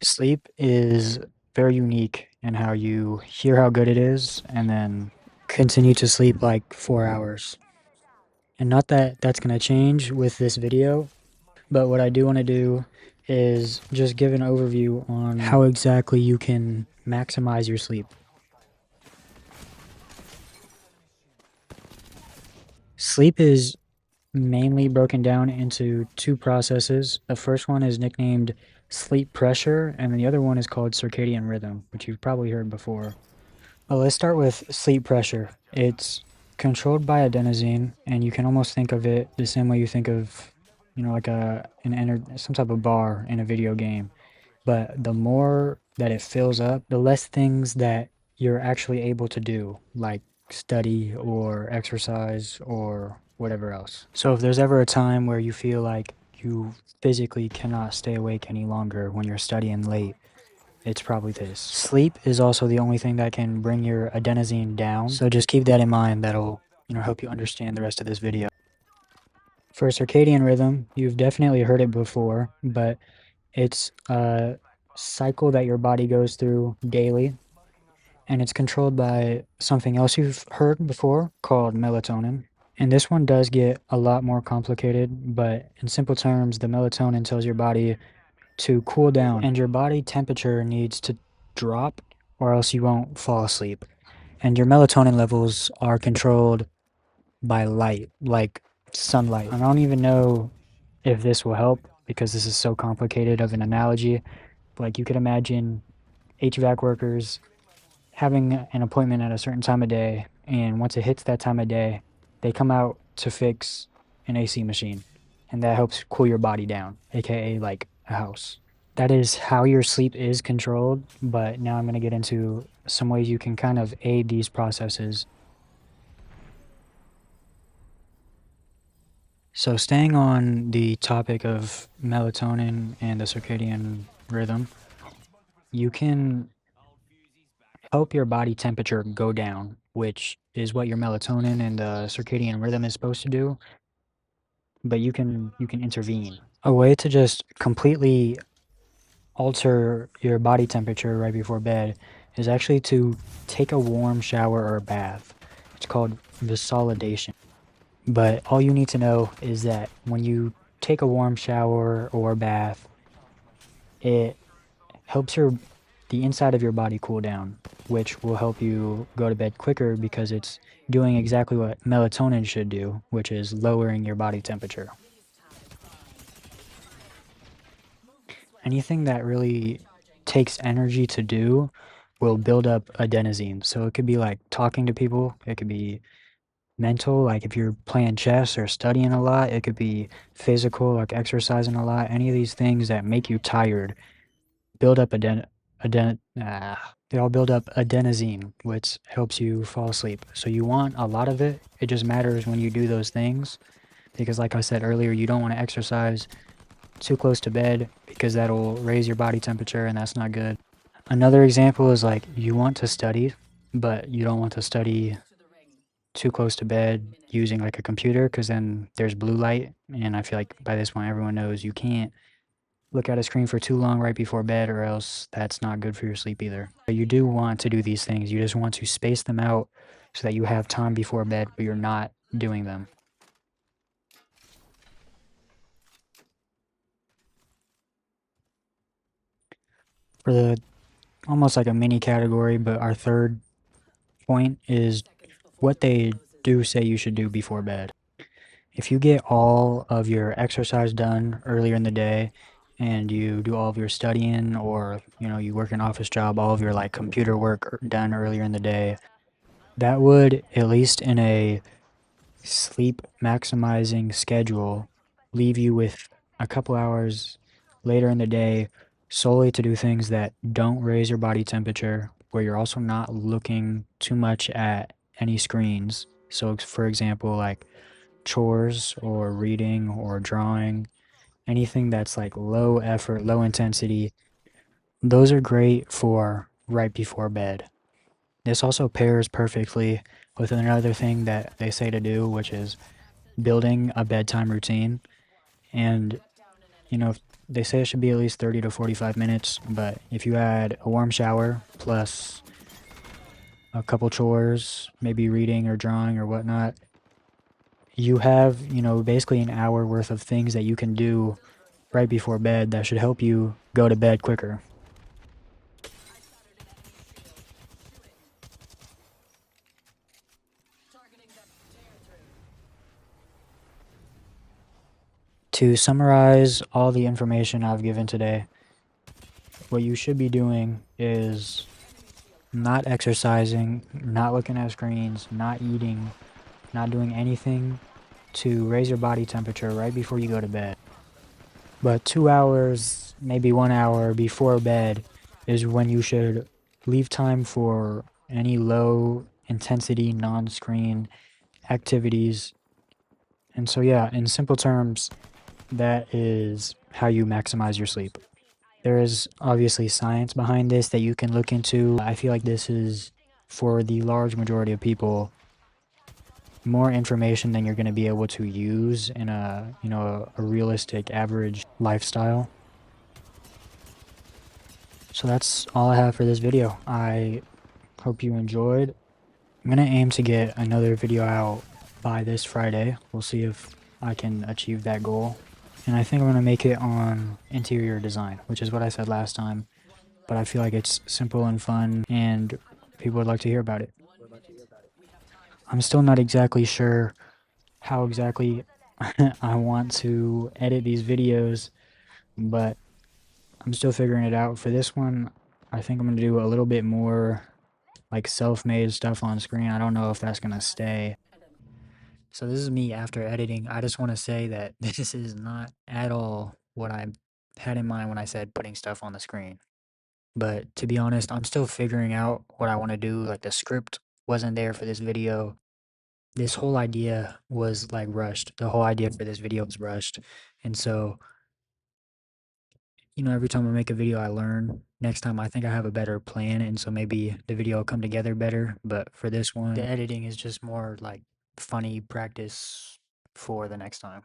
Sleep is very unique in how you hear how good it is and then continue to sleep like 4 hours. And not that that's going to change with this video, but what I do want to do is just give an overview on how exactly you can maximize your sleep. Sleep is mainly broken down into two processes. The first one is nicknamed sleep pressure, and the other one is called circadian rhythm, which you've probably heard before. Well, let's start with sleep pressure. It's controlled by adenosine, and you can almost think of it the same way you think of, like some type of bar in a video game. But the more that it fills up, the less things that you're actually able to do, like study or exercise or whatever else. So if there's ever a time where you feel like you physically cannot stay awake any longer when you're studying late, it's probably this. Sleep is also the only thing that can bring your adenosine down. So just keep that in mind. That'll, help you understand the rest of this video. For circadian rhythm, you've definitely heard it before, but it's a cycle that your body goes through daily, and it's controlled by something else you've heard before called melatonin. And this one does get a lot more complicated, but in simple terms, the melatonin tells your body to cool down, and your body temperature needs to drop or else you won't fall asleep. And your melatonin levels are controlled by light, like sunlight. I don't even know if this will help because this is so complicated of an analogy. Like you could imagine HVAC workers having an appointment at a certain time of day, and once it hits that time of day, they come out to fix an AC machine, and that helps cool your body down, aka like a house. That is how your sleep is controlled, but now I'm going to get into some ways you can kind of aid these processes. So, staying on the topic of melatonin and the circadian rhythm, you can help your body temperature go down, which is what your melatonin and the circadian rhythm is supposed to do, but you can intervene. A way to just completely alter your body temperature right before bed is actually to take a warm shower or a bath. It's called vasodilation. But all you need to know is that when you take a warm shower or bath, it helps the inside of your body cool down, which will help you go to bed quicker because it's doing exactly what melatonin should do, which is lowering your body temperature. Anything that really takes energy to do will build up adenosine. So it could be like talking to people, it could be mental, like if you're playing chess or studying a lot, it could be physical, like exercising a lot. Any of these things that make you tired build up they all build up adenosine, which helps you fall asleep. So you want a lot of it. It just matters when you do those things because like I said earlier, you don't want to exercise too close to bed because that'll raise your body temperature and that's not good. Another example is like you want to study, but you don't want to study too close to bed using like a computer because then there's blue light. And I feel like by this point, everyone knows you can't look at a screen for too long right before bed or else that's not good for your sleep either. But you do want to do these things. You just want to space them out so that you have time before bed, but you're not doing them. For the almost like a mini category, but our third point is what they do say you should do before bed. If you get all of your exercise done earlier in the day and you do all of your studying or, you work an office job, all of your like computer work done earlier in the day, that would, at least in a sleep maximizing schedule, leave you with a couple hours later in the day solely to do things that don't raise your body temperature, where you're also not looking too much at any screens. So, for example, like chores or reading or drawing, anything that's like low effort, low intensity, those are great for right before bed. This also pairs perfectly with another thing that they say to do, which is building a bedtime routine. And, They say it should be at least 30 to 45 minutes, but if you add a warm shower plus a couple chores, maybe reading or drawing or whatnot, you have, basically an hour worth of things that you can do right before bed that should help you go to bed quicker. To summarize all the information I've given today, what you should be doing is not exercising, not looking at screens, not eating, not doing anything to raise your body temperature right before you go to bed. But 2 hours, maybe 1 hour before bed is when you should leave time for any low intensity non-screen activities. And so yeah, in simple terms, that is how you maximize your sleep. There is obviously science behind this that you can look into. I feel like this is, for the large majority of people, more information than you're going to be able to use in a realistic average lifestyle. So that's all I have for this video. I hope you enjoyed. I'm going to aim to get another video out by this Friday. We'll see if I can achieve that goal. And I think I'm going to make it on interior design, which is what I said last time. But I feel like it's simple and fun, and people would like to hear about it. I'm still not exactly sure how exactly I want to edit these videos, but I'm still figuring it out. For this one, I think I'm going to do a little bit more like self-made stuff on screen. I don't know if that's going to stay. So this is me after editing. I just want to say that this is not at all what I had in mind when I said putting stuff on the screen. But to be honest, I'm still figuring out what I want to do. Like, the script wasn't there for this video. This whole idea was like rushed. The whole idea for this video was rushed. And so, every time I make a video, I learn. Next time, I think I have a better plan. And so maybe the video will come together better. But for this one, the editing is just more like funny practice for the next time.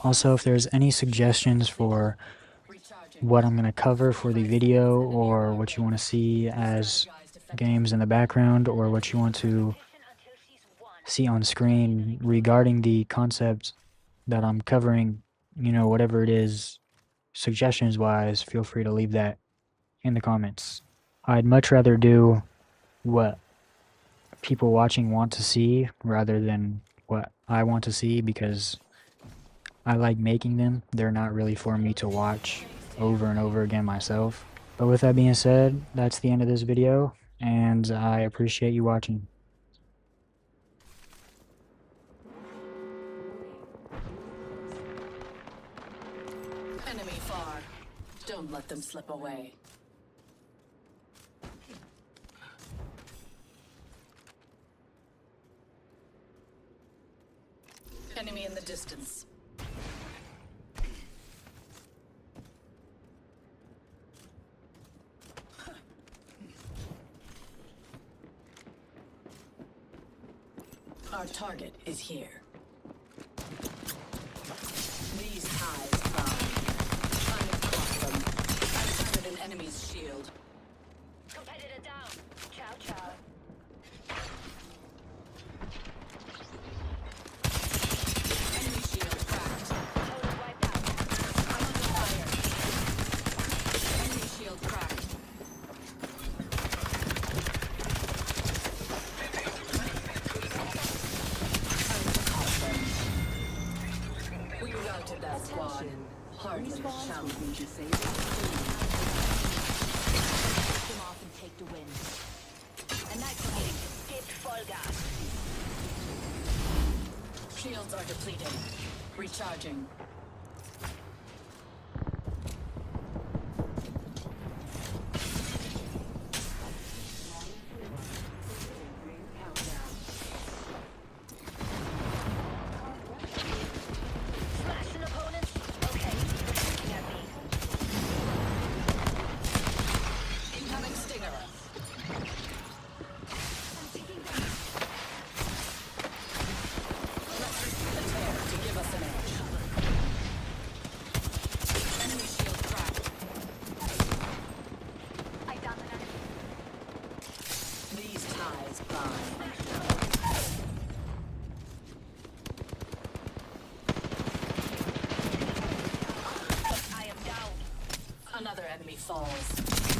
Also, if there's any suggestions for what I'm going to cover for the video, or what you want to see as games in the background, or what you want to see on screen regarding the concept that I'm covering, whatever it is, suggestions wise, feel free to leave that in the comments. I'd much rather do what people watching want to see rather than what I want to see, because I like making them. They're not really for me to watch over and over again myself. But with that being said, that's the end of this video, and I appreciate you watching. Enemy far. Don't let them slip away. Enemy in the distance. Our target is here. These ties bind. Time to cross them. I've sighted an enemy's shield. Competitor down. Ciao, ciao. Enemy shield cracked. Opponent wiped out. I'm under fire. Enemy shield cracked. We routed that squad. Hardly challenge. Take them off and take the win. A night meeting. Escaped fall gas. Shields are depleted. Recharging. Smashing opponents. Okay, looking at me. Incoming stinger. Let's risk the tear to give us an edge. enemy falls.